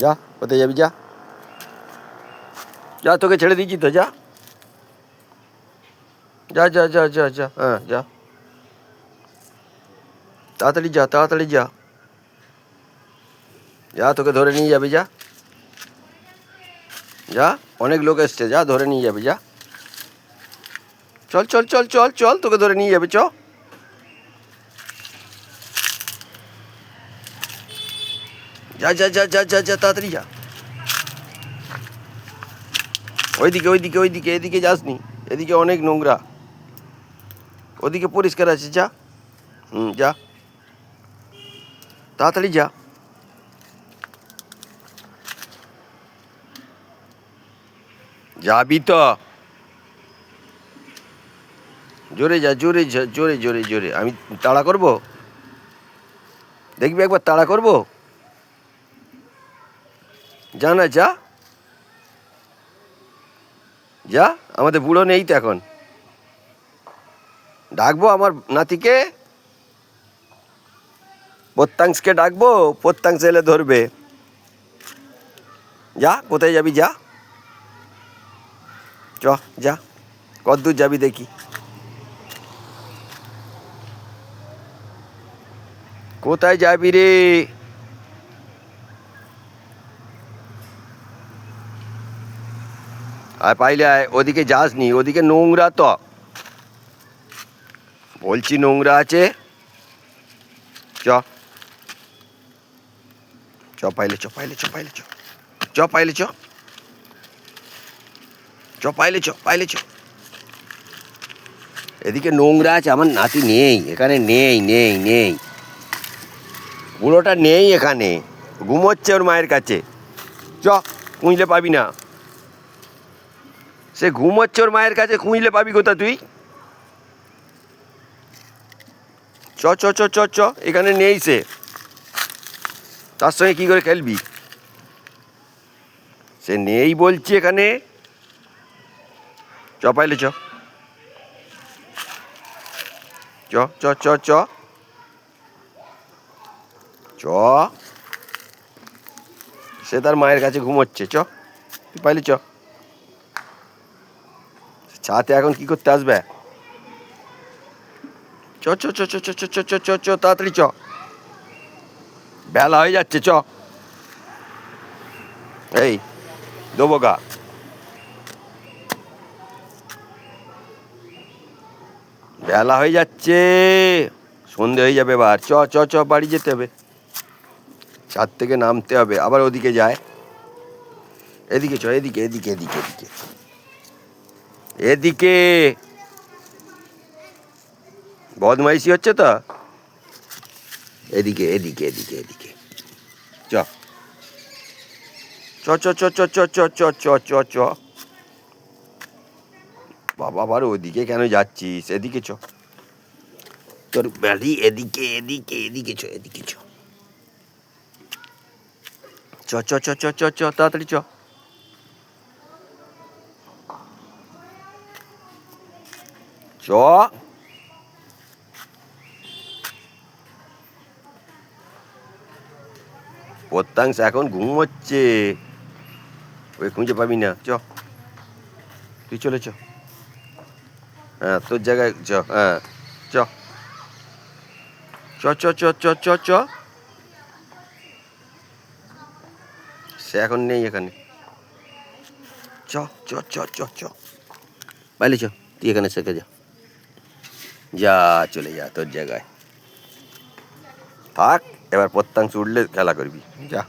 যা, কোথায় যাবি? যা যা, তোকে ছেড়ে দিচ্ছি তো, যা যা যা যা যা যা, হ্যাঁ যা, তাড়াতাড়ি যা, তাড়াতাড়ি যা, যা, তোকে ধরে নিয়ে যাবি, যা যা, অনেক লোক এসছে, যা ধরে নিয়ে যাবি, যা, চল চল চল চল চল, তোকে ধরে নিয়ে যাবে, চ, যা যা যা যা যা যা, তাড়াতাড়ি যা, ওইদিকে ওইদিকে ওইদিকে, এদিকে যাসনি, এদিকে অনেক নোংরা, ওদিকে পরিষ্কার আছে, যা, যা, তাড়াতাড়ি যা, যাবি তো, জোরে যা, জোরে যা, জোরে জোরে জোরে, আমি তাড়া করবো? দেখবি একবার তাড়া করবো? যা না, যা যা, আমাদের বুড়ো নেই তো এখন, ডাকবো আমার নাতিকে, প্রত্যাংশকে ডাকবো, প্রত্যাংশ এলে ধরবে, যা, কোথায় যাবি? যা, চ, যা, কতদূর যাবি দেখি, কোথায় যাবি রে? আর পাইলে আয়, ওদিকে যাসনি, ওদিকে নোংরা তো, বলছি নোংরা আছে, চ চ, পাইলে চ, পাইলে চ, পাইলে চ, চ পাইলে চ, চ পাইলে চ, পাইলে চ, এদিকে নোংরা আছে, আমার নাতি নেই এখানে, নেই নেই নেই, বুড়োটা নেই এখানে, ঘুমোচ্ছে ওর মায়ের কাছে, চ, খুঁজলে পাবি না, সে ঘুমোচ্ছে ওর মায়ের কাছে, খুঁজলে পাবি কোথা তুই? চ চ চ চ চ, এখানে নেই সে, তার সঙ্গে কী করে খেলবি? সে নেই বলছি এখানে, চ পাইলে চ, চ চ চ চ চ, সে তার মায়ের কাছে ঘুমোচ্ছে, চ, তুই পাইলে চ, ছাতে এখন কি করতে আসবে? চ চ চ চ চ চ চ চ চ চ, তাড়াতাড়ি চ, বেলা হয়ে যাচ্ছে, চ, এই দেবো গা, বেলা হয়ে যাচ্ছে, সন্ধে হয়ে যাবে, এবার চ চ চ, বাড়ি যেতে হবে, ছাদ থেকে নামতে হবে, আবার ওদিকে যায়, এদিকে চ, এদিকে এদিকে এদিকে এদিকে এদিকে, বদমাইশি হচ্ছে তো, এদিকে এদিকে এদিকে এদিকে, চ চ চ চ চ চ চ চ চ চ চ, বাবা আবার ওদিকে কেন যাচ্ছিস? এদিকে চ, তোর বাড়ি এদিকে এদিকে এদিকে চ, এদিকে চ, চ চ চ চ চ চ, তাড়াতাড়ি চ, চ, প্রত্যাংশ এখন ঘুমোচ্ছে, ওই খুঁজে পাবি না, চ, তুই চলে চ, হ্যাঁ তোর জায়গায় চ, হ্যাঁ চ চ চ চ চ চ চ, সে এখন নেই এখানে, চ চ চ চ চ, পাইলে চ, তুই এখানে শেখে যা, যা চলে যা তোর জায়গায় থাক, এবার প্রত্যাংশ উঠলে খেলা করবি, যা।